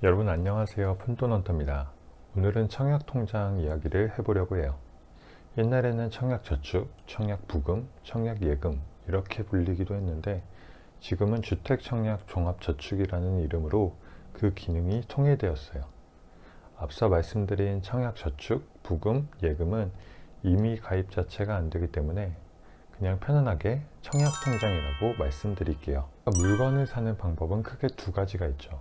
여러분 안녕하세요. 푼돈헌터입니다. 오늘은 청약통장 이야기를 해보려고 해요. 옛날에는 청약저축, 청약부금, 청약예금 이렇게 불리기도 했는데 지금은 주택청약종합저축이라는 이름으로 그 기능이 통일되었어요. 앞서 말씀드린 청약저축, 부금, 예금은 이미 가입 자체가 안 되기 때문에 그냥 편안하게 청약통장이라고 말씀드릴게요. 물건을 사는 방법은 크게 두 가지가 있죠.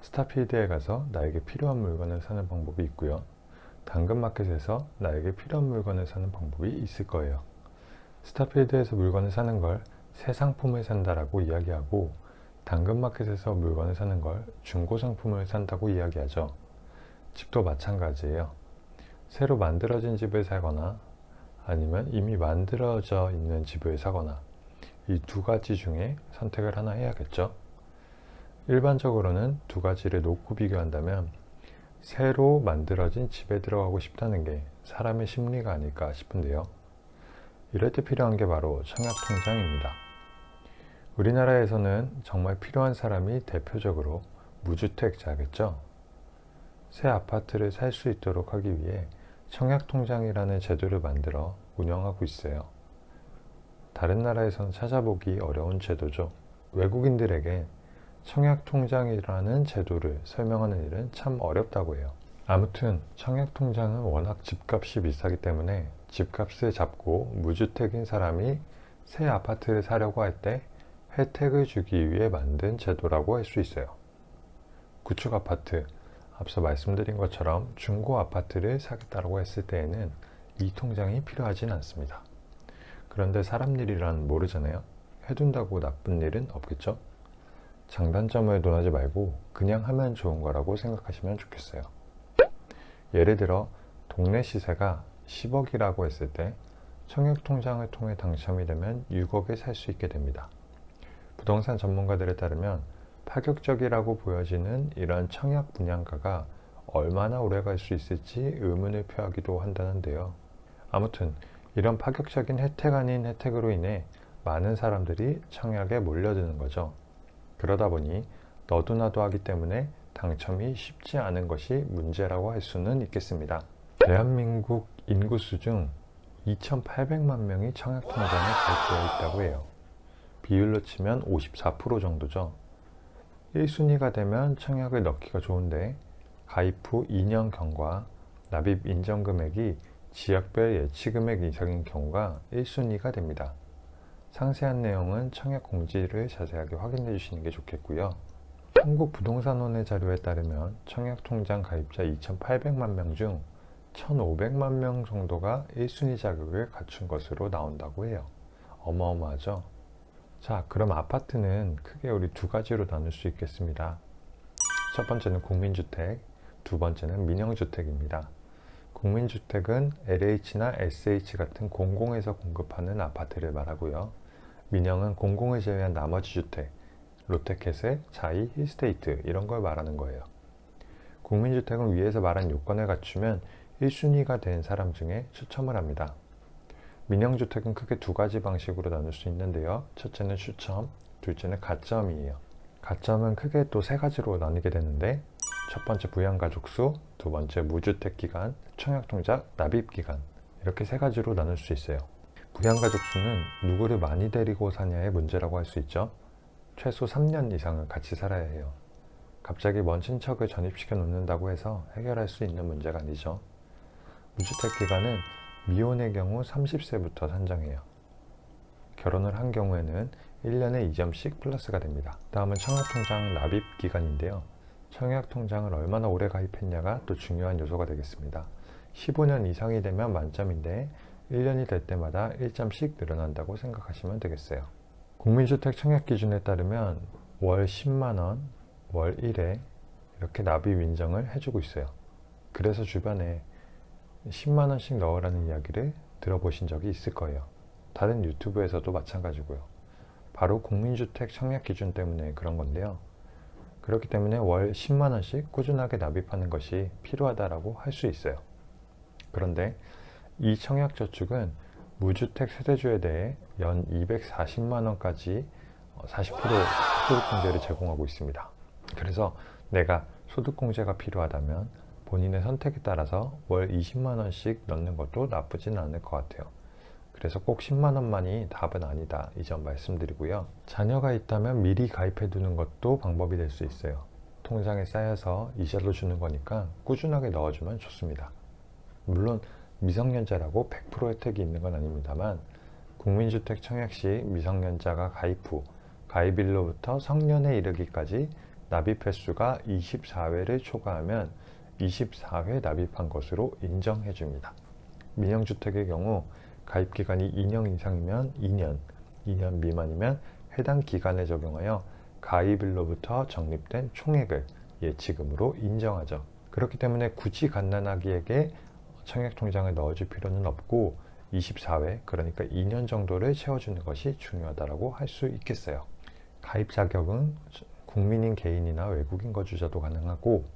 스타필드에 가서 나에게 필요한 물건을 사는 방법이 있고요. 당근마켓에서 나에게 필요한 물건을 사는 방법이 있을 거예요. 스타필드에서 물건을 사는 걸 새 상품을 산다라고 이야기하고, 당근마켓에서 물건을 사는 걸 중고 상품을 산다고 이야기하죠. 집도 마찬가지예요. 새로 만들어진 집을 사거나 아니면 이미 만들어져 있는 집을 사거나 이 두 가지 중에 선택을 하나 해야겠죠. 일반적으로는 두 가지를 놓고 비교한다면 새로 만들어진 집에 들어가고 싶다는 게 사람의 심리가 아닐까 싶은데요. 이럴 때 필요한 게 바로 청약통장입니다. 우리나라에서는 정말 필요한 사람이 대표적으로 무주택자겠죠. 새 아파트를 살 수 있도록 하기 위해 청약통장이라는 제도를 만들어 운영하고 있어요. 다른 나라에서는 찾아보기 어려운 제도죠. 외국인들에게 청약통장이라는 제도를 설명하는 일은 참 어렵다고 해요. 아무튼 청약통장은 워낙 집값이 비싸기 때문에 집값을 잡고 무주택인 사람이 새 아파트를 사려고 할 때 혜택을 주기 위해 만든 제도라고 할 수 있어요. 구축 아파트, 앞서 말씀드린 것처럼 중고 아파트를 사겠다고 했을 때에는 이 통장이 필요하진 않습니다. 그런데 사람 일이란 모르잖아요. 해둔다고 나쁜 일은 없겠죠? 장단점을 논하지 말고 그냥 하면 좋은 거라고 생각하시면 좋겠어요. 예를 들어 동네 시세가 10억이라고 했을 때 청약통장을 통해 당첨이 되면 6억에 살 수 있게 됩니다. 부동산 전문가들에 따르면 파격적이라고 보여지는 이런 청약 분양가가 얼마나 오래 갈 수 있을지 의문을 표하기도 한다는데요. 아무튼 이런 파격적인 혜택 아닌 혜택으로 인해 많은 사람들이 청약에 몰려드는 거죠. 그러다 보니 너도 나도 하기 때문에 당첨이 쉽지 않은 것이 문제라고 할 수는 있겠습니다. 대한민국 인구수 중 2,800만 명이 청약통장에 가입되어 있다고 해요. 비율로 치면 54% 정도죠. 1순위가 되면 청약을 넣기가 좋은데 가입 후 2년 경과 납입 인정 금액이 지역별 예치 금액 이상인 경우가 1순위가 됩니다. 상세한 내용은 청약 공지를 자세하게 확인해 주시는 게 좋겠고요. 한국부동산원의 자료에 따르면 청약통장 가입자 2,800만 명 중 1,500만 명 정도가 1순위 자격을 갖춘 것으로 나온다고 해요. 어마어마하죠? 자, 그럼 아파트는 크게 우리 두 가지로 나눌 수 있겠습니다. 첫 번째는 국민주택, 두 번째는 민영주택입니다. 국민주택은 LH나 SH 같은 공공에서 공급하는 아파트를 말하고요. 민영은 공공을 제외한 나머지 주택, 롯데캐슬, 자이, 힐스테이트 이런 걸 말하는 거예요. 국민주택은 위에서 말한 요건을 갖추면 1순위가 된 사람 중에 추첨을 합니다. 민영주택은 크게 두 가지 방식으로 나눌 수 있는데요. 첫째는 추첨, 둘째는 가점이에요. 가점은 크게 또 세 가지로 나뉘게 되는데 첫 번째 부양가족수, 두 번째 무주택기간, 청약통장 납입기간 이렇게 세 가지로 나눌 수 있어요. 부양가족수는 누구를 많이 데리고 사냐의 문제라고 할 수 있죠. 최소 3년 이상은 같이 살아야 해요. 갑자기 먼 친척을 전입시켜 놓는다고 해서 해결할 수 있는 문제가 아니죠. 무주택기간은 미혼의 경우 30세부터 산정해요. 결혼을 한 경우에는 1년에 2점씩 플러스가 됩니다. 다음은 청약통장 납입기간인데요. 청약통장을 얼마나 오래 가입했냐가 또 중요한 요소가 되겠습니다. 15년 이상이 되면 만점인데 1년이 될 때마다 1점씩 늘어난다고 생각하시면 되겠어요. 국민주택 청약 기준에 따르면 월 10만원, 월 1회 이렇게 납입 인정을 해주고 있어요. 그래서 주변에 10만원씩 넣으라는 이야기를 들어보신 적이 있을 거예요. 다른 유튜브에서도 마찬가지고요. 바로 국민주택 청약 기준 때문에 그런 건데요. 그렇기 때문에 월 10만원씩 꾸준하게 납입하는 것이 필요하다고 할 수 있어요. 그런데 이 청약저축은 무주택 세대주에 대해 연 240만원까지 40% 소득공제를 제공하고 있습니다. 그래서 내가 소득공제가 필요하다면 본인의 선택에 따라서 월 20만 원씩 넣는 것도 나쁘진 않을 것 같아요. 그래서 꼭 10만 원만이 답은 아니다. 이 점 말씀드리고요. 자녀가 있다면 미리 가입해 두는 것도 방법이 될 수 있어요. 통장에 쌓여서 이자로 주는 거니까 꾸준하게 넣어주면 좋습니다. 물론 미성년자라고 100% 혜택이 있는 건 아닙니다만 국민주택 청약 시 미성년자가 가입 후 가입일로부터 성년에 이르기까지 납입 횟수가 24회를 초과하면 24회 납입한 것으로 인정해 줍니다. 민영주택의 경우 가입기간이 2년 이상이면 2년, 2년 미만이면 해당 기간에 적용하여 가입일로부터 적립된 총액을 예치금으로 인정하죠. 그렇기 때문에 굳이 갓난아기에게 청약통장을 넣어줄 필요는 없고 24회, 그러니까 2년 정도를 채워주는 것이 중요하다고 할 수 있겠어요. 가입 자격은 국민인 개인이나 외국인 거주자도 가능하고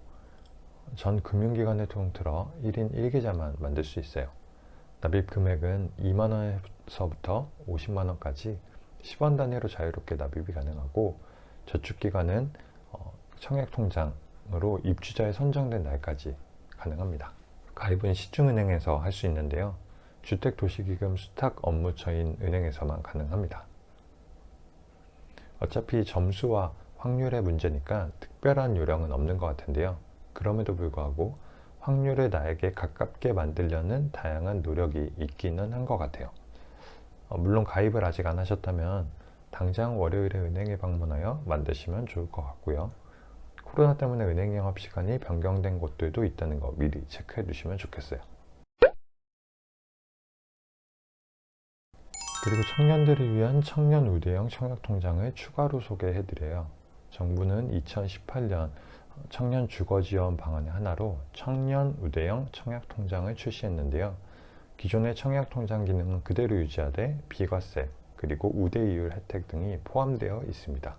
전 금융기관을 통틀어 1인 1계좌만 만들 수 있어요. 납입 금액은 2만 원에서부터 50만 원까지 10원 단위로 자유롭게 납입이 가능하고 저축기간은 청약통장으로 입주자에 선정된 날까지 가능합니다. 가입은 시중은행에서 할 수 있는데요. 주택도시기금 수탁 업무처인 은행에서만 가능합니다. 어차피 점수와 확률의 문제니까 특별한 요령은 없는 것 같은데요. 그럼에도 불구하고 확률을 나에게 가깝게 만들려는 다양한 노력이 있기는 한 것 같아요. 물론 가입을 아직 안 하셨다면 당장 월요일에 은행에 방문하여 만드시면 좋을 것 같고요. 코로나 때문에 은행 영업 시간이 변경된 곳들도 있다는 거 미리 체크해 두시면 좋겠어요. 그리고 청년들을 위한 청년 우대형 청약통장을 추가로 소개해 드려요. 정부는 2018년 청년 주거지원 방안의 하나로 청년 우대형 청약통장을 출시했는데요. 기존의 청약통장 기능은 그대로 유지하되 비과세 그리고 우대이율 혜택 등이 포함되어 있습니다.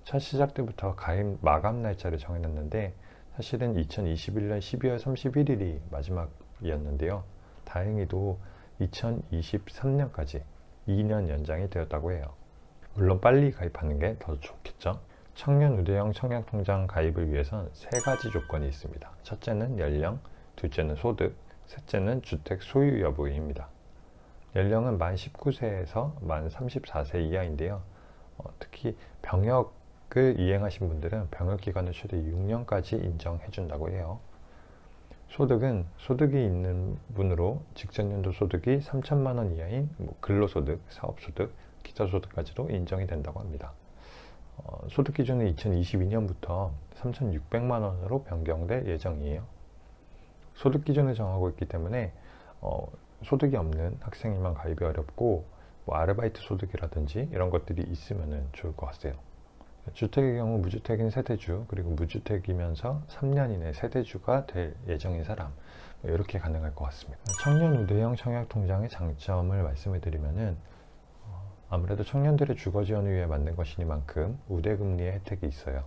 첫 시작 때부터 가입 마감 날짜를 정해놨는데 사실은 2021년 12월 31일이 마지막이었는데요. 다행히도 2023년까지 2년 연장이 되었다고 해요. 물론 빨리 가입하는 게 더 좋겠죠. 청년 우대형 청약통장 가입을 위해선 세 가지 조건이 있습니다. 첫째는 연령, 둘째는 소득, 셋째는 주택 소유 여부입니다. 연령은 만 19세에서 만 34세 이하인데요. 특히 병역을 이행하신 분들은 병역기간을 최대 6년까지 인정해 준다고 해요. 소득은 소득이 있는 분으로 직전연도 소득이 3천만 원 이하인 근로소득, 사업소득, 기타소득까지도 인정이 된다고 합니다. 소득 기준은 2022년부터 3,600만 원으로 변경될 예정이에요. 소득 기준을 정하고 있기 때문에 소득이 없는 학생이면 가입이 어렵고 아르바이트 소득이라든지 이런 것들이 있으면 좋을 것 같아요. 주택의 경우 무주택인 세대주 그리고 무주택이면서 3년 이내 세대주가 될 예정인 사람 이렇게 가능할 것 같습니다. 청년 우대형 청약통장의 장점을 말씀을 드리면은 아무래도 청년들의 주거지원을 위해 만든 것이니만큼 우대금리의 혜택이 있어요.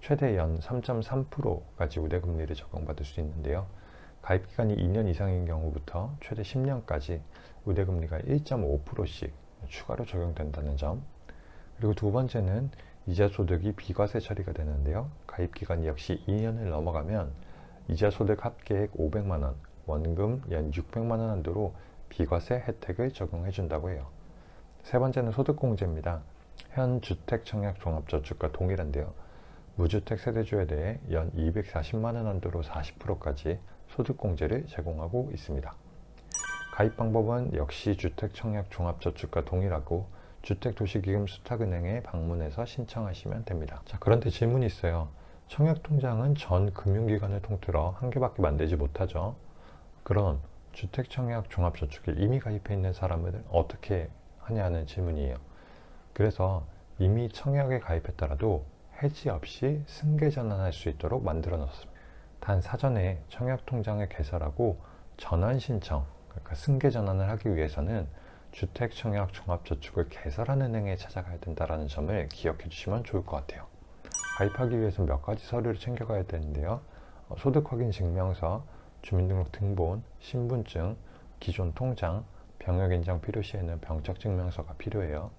최대 연 3.3%까지 우대금리를 적용받을 수 있는데요. 가입기간이 2년 이상인 경우부터 최대 10년까지 우대금리가 1.5%씩 추가로 적용된다는 점. 그리고 두 번째는 이자소득이 비과세 처리가 되는데요. 가입기간이 역시 2년을 넘어가면 이자소득 합계액 500만원, 원금 연 600만원 한도로 비과세 혜택을 적용해 준다고 해요. 세 번째는 소득공제입니다. 현 주택청약종합저축과 동일한데요. 무주택 세대주에 대해 연 240만원 한도로 40%까지 소득공제를 제공하고 있습니다. 가입 방법은 역시 주택청약종합저축과 동일하고 주택도시기금 수탁은행에 방문해서 신청하시면 됩니다. 자, 그런데 질문이 있어요. 청약통장은 전 금융기관을 통틀어 한 개밖에 만들지 못하죠. 그럼 주택청약종합저축에 이미 가입해 있는 사람은 어떻게 하냐는 질문이에요. 그래서 이미 청약에 가입했더라도 해지 없이 승계 전환할 수 있도록 만들어 놨습니다. 단 사전에 청약통장을 개설하고 전환 신청, 그러니까 승계 전환을 하기 위해서는 주택청약종합저축을 개설한 은행에 찾아가야 된다는 점을 기억해 주시면 좋을 것 같아요. 가입하기 위해서 몇 가지 서류를 챙겨가야 되는데요. 소득확인 증명서, 주민등록 등본, 신분증, 기존 통장, 병역인정 필요시에는 병적증명서가 필요해요.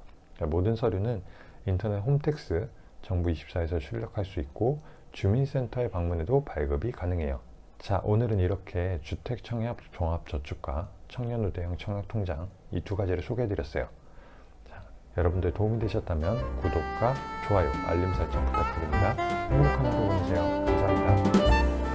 모든 서류는 인터넷 홈택스 정부24에서 출력할 수 있고 주민센터에 방문해도 발급이 가능해요. 자, 오늘은 이렇게 주택청약종합저축과 청년우대형 청약통장 이 두 가지를 소개해드렸어요. 자, 여러분들 도움이 되셨다면 구독과 좋아요, 알림 설정 부탁드립니다. 행복한 하루 보내세요. 감사합니다.